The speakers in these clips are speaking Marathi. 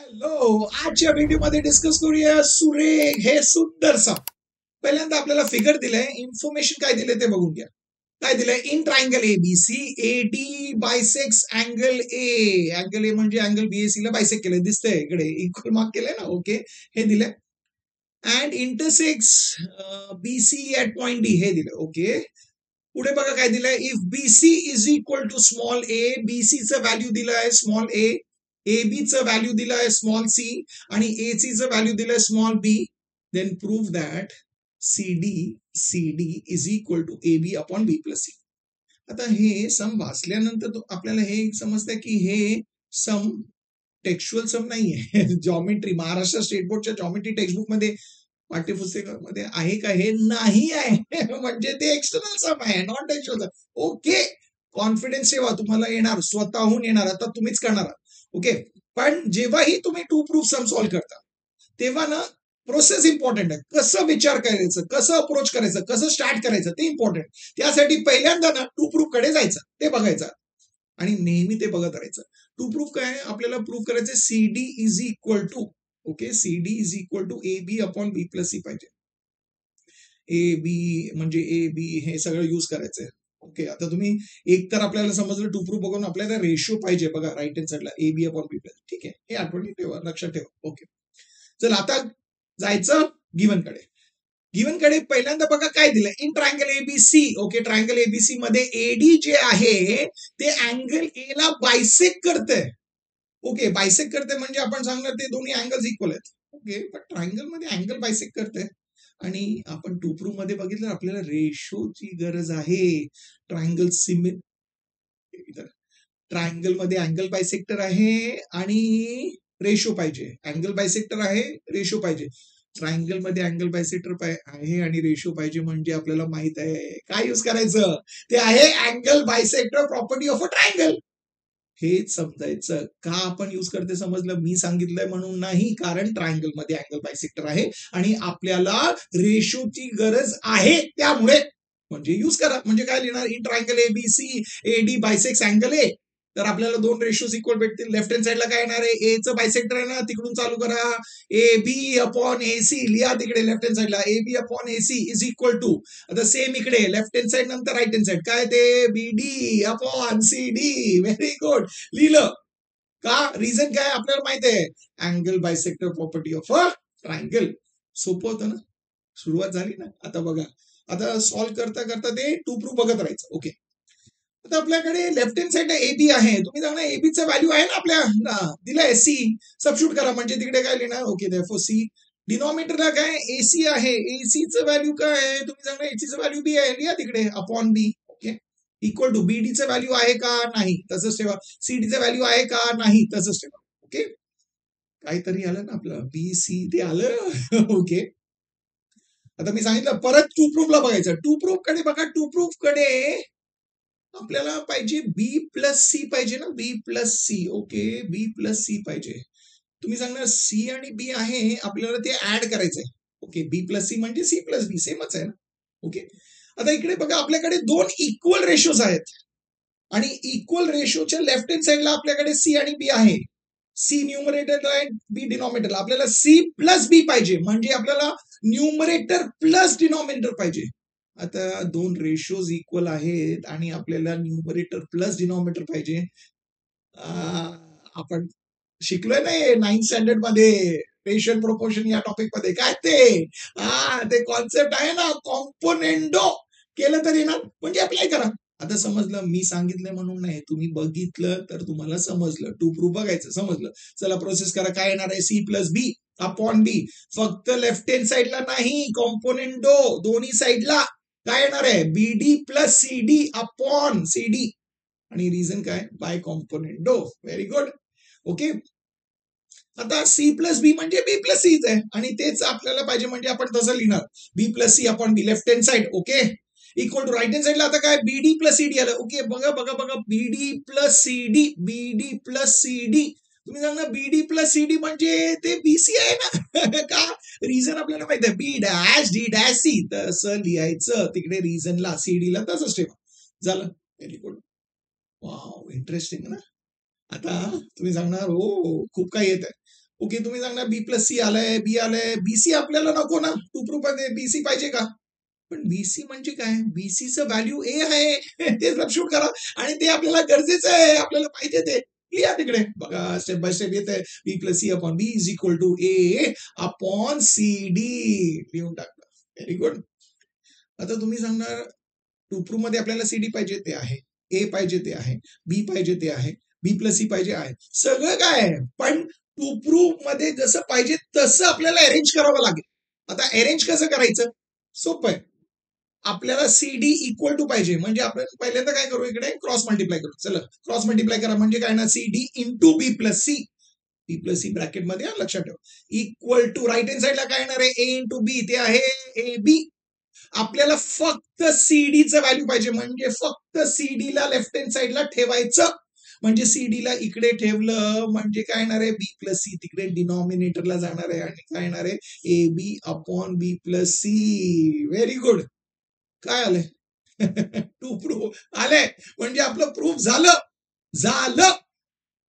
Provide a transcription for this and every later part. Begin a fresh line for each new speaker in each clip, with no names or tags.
हॅलो, आजच्या व्हिडिओमध्ये डिस्कस करूया सुरेख हे सुंदर सम. पहिल्यांदा आपल्याला फिगर दिलंय, इन्फॉर्मेशन काय दिलंय ते बघून घ्या. काय दिलंय? In triangle ABC AD bisects angle A. Angle A म्हणजे अँगल बीएसी ला बायसेक्ट केलंय, दिसतंय इकडे इक्वल मार्क केलंय ना. ओके, हे दिलंय. And intersects BC at point D हे दिलंय. ओके, पुढे बघा काय दिलंय. If BC is equal to small A, बीसीचं व्हॅल्यू दिलंय स्मॉल ए, एबीचं व्हॅल्यू दिलंय स्मॉल सी आणि एसीचं व्हॅल्यू दिलंय small B, then prove that CD is equal to AB upon B plus C. आता हे सम वाचल्यानंतर आपल्याला हे समजतंय की हे सम टेक्स्चुअल सम नाहीये. जॉमेट्री, महाराष्ट्र स्टेट बोर्डच्या जॉमेट्री टेक्स्टबुक मध्ये, पाठ्यपुस्तकामध्ये आहे का? हे नाही आहे. म्हणजे ते एक्सटर्नल सम आहे, नॉन टेक्स्चुअल सम. ओके, कॉन्फिडन्स ठेवा, तुम्हाला येणार, स्वतःहून येणार. आता तुम्हीच करणार. ओके, पण जेव्हाही तुम्ही टू प्रूफ सम सॉल्व्ह करता तेव्हा ना प्रोसेस इम्पॉर्टंट आहे. कसं विचार करायचं, कसं अप्रोच करायचं, कसं स्टार्ट करायचं ते इम्पॉर्टंट. त्यासाठी पहिल्यांदा ना टू प्रूफ कडे जायचं, ते बघायचं आणि नेहमी ते बघत राहायचं. टू प्रूफ काय? आपल्याला प्रूफ करायचं CD is equal to, okay, CD is equal to A B upon B plus C पाहिजे. ए बी म्हणजे ए बी हे सगळं यूज करायचंय. ओके, आता तुम्ही एक तर आपल्याला समजलं टू प्रूफ बघून आपल्याला रेशिओ पाहिजे बघा राईट हँड साईडला, A B upon B plus. ठीक आहे, हे आठवणी ठेवा, लक्षात ठेवा. ओके, चल आता जायचं गिवन कडे. गिवन कडे पहिल्यांदा बघा काय दिलं. In triangle ABC, okay, triangle ABC मध्ये एडी जे आहे ते अँगल ए ला बायसेक्ट करते. ओके, बायसेक्ट करते म्हणजे आपण सांगणार ते दोन्ही अँगल्स इक्वल आहेत. ओके, पण ट्रायंगल मध्ये अँगल बायसेक्ट करते आणि आपण टू प्रूफ मध्ये बघितलं आपल्याला रेशोची गरज आहे. ट्रायंगल ट्रायंगल मध्ये अँगल बायसेक्टर आहे आणि रेशो पाहिजे. अँगल बायसेक्टर आहे, रेशो पाहिजे. ट्रायंगल मध्ये अँगल बायसेक्टर आहे आणि रेशो पाहिजे म्हणजे आपल्याला माहित आहे काय यूज करायचं. ते आहे angle bisector property of a triangle. हेच समजायचं. का आपण यूज करते समजलं. मी सांगितलंय म्हणून नाही, कारण ट्रायंगल मध्ये अँगल बायसेक्टर आहे आणि आपल्याला रेशोची गरज आहे, त्यामुळे म्हणजे यूज करा. म्हणजे काय लिहिणार? In triangle ABC AD bisects angle A, तर आपल्याला दोन रेशोज इक्वल भेटतील. लेफ्ट हँड साईडला काय येणार आहे? एचं बायसेक्टर आहे ना, तिकडून चालू करा. ए बी अपॉन एसी लिहा तिकडे लेफ्ट हँड साईडला. A B upon AC is equal to, आता सेम इकडे लेफ्ट हँड साईड नंतर राईट हँड साईड काय ते BD upon C D. Very good, लिहिलं का? रिझन काय आपल्याला माहिती आहे, angle bisector property of a triangle. सोपं होतं ना, सुरुवात झाली ना. आता बघा, आता सॉल्व्ह करता करता ते टू प्रूफ बघत राहायचं. ओके, आता आपल्याकडे लेफ्ट हँड साईडला एबी आहे. तुम्ही सांगा एबीचा व्हॅल्यू आहे ना आपल्या दिलाय सी, सबस्टिट्यूट करा म्हणजे तिकडे काय लिहिणार? Okay, therefore C. डिनॉमिनेटरला काय एसी आहे, एसीचं व्हॅल्यू काय आहे? तुम्ही सांगा एसीचं व्हॅल्यू बी आहे, लिहा तिकडे upon B. Okay, equal to बीडीचं व्हॅल्यू आहे का? नाही, तसंच ठेवा. सीडीचं व्हॅल्यू आहे का? नाही, तसंच ठेवा. ओके, काहीतरी आलं ना आपलं, बी सी ते आलं. ओके, आता मी सांगितलं परत टू प्रूफला बघायचं. टू प्रूफ कडे बघा. टू प्रूफ कडे आपल्याला पाहिजे बी प्लस सी पाहिजे ना, बी प्लस सी. ओके, बी प्लस सी पाहिजे. तुम्ही सांगणार सी आणि बी आहे, आपल्याला ते ऍड करायचंय. ओके, बी प्लस सी म्हणजे सी प्लस बी सेमच आहे ना. ओके, आता इकडे बघा आपल्याकडे दोन इक्वल रेशोज आहेत आणि इक्वल रेशोच्या लेफ्ट हँड साईडला आपल्याकडे सी आणि बी आहे. सी न्यूमरेटरला आहे, बी डिनॉमिनेटरला. आपल्याला सी प्लस बी पाहिजे म्हणजे आपल्याला न्यूमरेटर प्लस डिनॉमिनेटर पाहिजे. आता दोन रेशोज इक्वल आहेत आणि आपल्याला न्यूमरेटर प्लस डिनॉमिनेटर पाहिजे. आपण शिकलोय ना 9th स्टँडर्ड मध्ये रेशियल प्रोपोर्शन या टॉपिक मध्ये. काय ते कॉन्सेप्ट आहे ना, कॉम्पोनेंडो. केलं तर येणार म्हणजे अप्लाय करा. आता समजलं, मी सांगितलं म्हणून नाही, तुम्ही बघितलं तर तुम्हाला समजलं. टू प्रूफ बघायचं, समजलं. चला प्रोसेस करा. काय येणार आहे? सी प्लस बी अपॉन बी. फक्त लेफ्ट हँड साईडला नाही, कॉम्पोनेंडो दोन्ही साईडला काय येणार आहे? BD plus CD upon CD. आणि रिझन काय? By componendo. Very good. Okay, आता सी प्लस बी म्हणजे बी प्लस सीच आहे आणि तेच आपल्याला पाहिजे म्हणजे आपण तसं लिहिणार. B plus C upon B left hand side. Okay, equal to right hand साईडला आता काय? बीडी प्लस सीडी आलं. ओके, बघा बघा बघा, BD plus CD, BD plus CD. तुम्ही सांगा बीडी प्लस सीडी म्हणजे ते बीसी आहे ना. का? रिझन आपल्याला माहिती आहे, बी डॅश डी डॅश सी. तसं लिहायचं तिकडे रिझनला, सीडीला तसंच ठेवा. झालं, व्हेरी गुड. वाव, इंटरेस्टिंग ना. आता तुम्ही सांगणार हो खूप काही येत आहे. ओके, तुम्ही सांगणार बी प्लस सी आलंय, बी आलंय, बीसी आपल्याला नको ना, टू प्रूफ मध्ये बीसी पाहिजे का? पण बीसी म्हणजे काय? बीसीचं व्हॅल्यू ए आहे ते सबस्टिट्यूट करा आणि ते आपल्याला गरजेचं आहे, आपल्याला पाहिजे ते लिहा तिकडे. बघा स्टेप बाय स्टेप येते. B plus C upon B is equal to A upon C D लिहून टाकलं. Very good. आता तुम्ही सांगणार टू प्रूफ मध्ये आपल्याला सीडी पाहिजे ते आहे, ए पाहिजे ते आहे, बी पाहिजे ते आहे, बी प्लस सी पाहिजे आहे, सगळं काय आहे. पण टू प्रूफ मध्ये जसं पाहिजे तसं आपल्याला अरेंज करावं लागेल. आता अरेंज कसं करायचं? सोपं आहे. आपल्याला सीडी इक्वल टू पाहिजे म्हणजे आपण पहिल्यांदा काय करू, इकडे क्रॉस मल्टिप्लाय करू. चला क्रॉस मल्टिप्लाय करा म्हणजे काय ना, सीडी इंटू बी प्लस सी. बी प्लस सी ब्रॅकेट मध्ये लक्षात ठेवा. इक्वल टू राईट हँड साईडला काय येणार आहे, ए इंटू बी, ते आहे ए बी. आपल्याला फक्त सीडीचं व्हॅल्यू पाहिजे म्हणजे फक्त सीडीला लेफ्ट हँड साईडला ठेवायचं. म्हणजे सीडीला इकडे ठेवलं म्हणजे काय येणार आहे, बी प्लस सी तिकडे डिनॉमिनेटरला जाणार आहे आणि काय येणार आहे, A B upon B plus C. Very good. काय आलंय? टू प्रूफ आलंय म्हणजे आपलं प्रूफ झालं.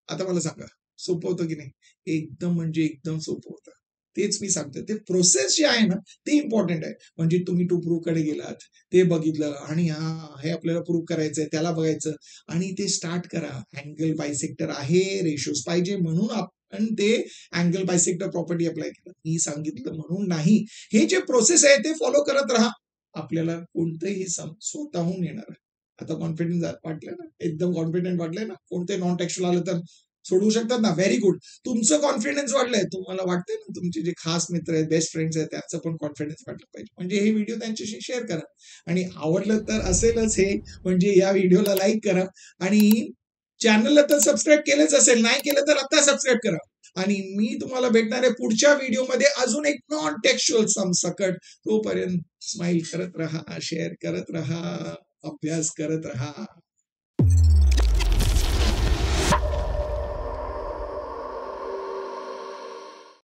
आता मला सांगा सोपं होतं की नाही? एकदम म्हणजे एकदम सोपं होतं. तेच मी सांगतो, ते प्रोसेस जे आहे ना ते इम्पॉर्टंट आहे. म्हणजे तुम्ही टू प्रूफ कडे गेलात, ते बघितलं आणि हे आपल्याला प्रूफ करायचंय, त्याला बघायचं आणि ते स्टार्ट करा. अँगल बायसेक्टर आहे, रेशोज पाहिजे म्हणून आपण ते अँगल बायसेक्टर प्रॉपर्टी अप्लाय केलं. मी सांगितलं म्हणून नाही. हे जे प्रोसेस आहे ते फॉलो करत राहा, आपल्याला कोणतंही स्वतःहून येणार. आता कॉन्फिडन्स वाटलं ना, एकदम कॉन्फिडंट वाटलंय ना, कोणते नॉन टेक्स्च्युअल आलं तर सोडवू शकतात ना. Very good. तुमचं कॉन्फिडन्स वाढलंय, तुम्हाला वाटतंय ना तुमचे जे खास मित्र आहेत, बेस्ट फ्रेंड्स आहेत, त्याचं पण कॉन्फिडन्स वाटलं पाहिजे. म्हणजे हे व्हिडिओ त्यांच्याशी शेअर करा आणि आवडलं तर असेलच हे, म्हणजे या व्हिडिओला लाईक करा आणि चॅनलला तर सबस्क्राईब केलंच असेल, नाही केलं तर आता सबस्क्राईब करा. आणि मी तुम्हाला भेटणार आहे पुढच्या व्हिडिओमध्ये अजून एक नॉन टेक्स्च्युअल सम सकट. तोपर्यंत स्माइल करत राहा, शेअर करत राहा, अभ्यास करत राहा.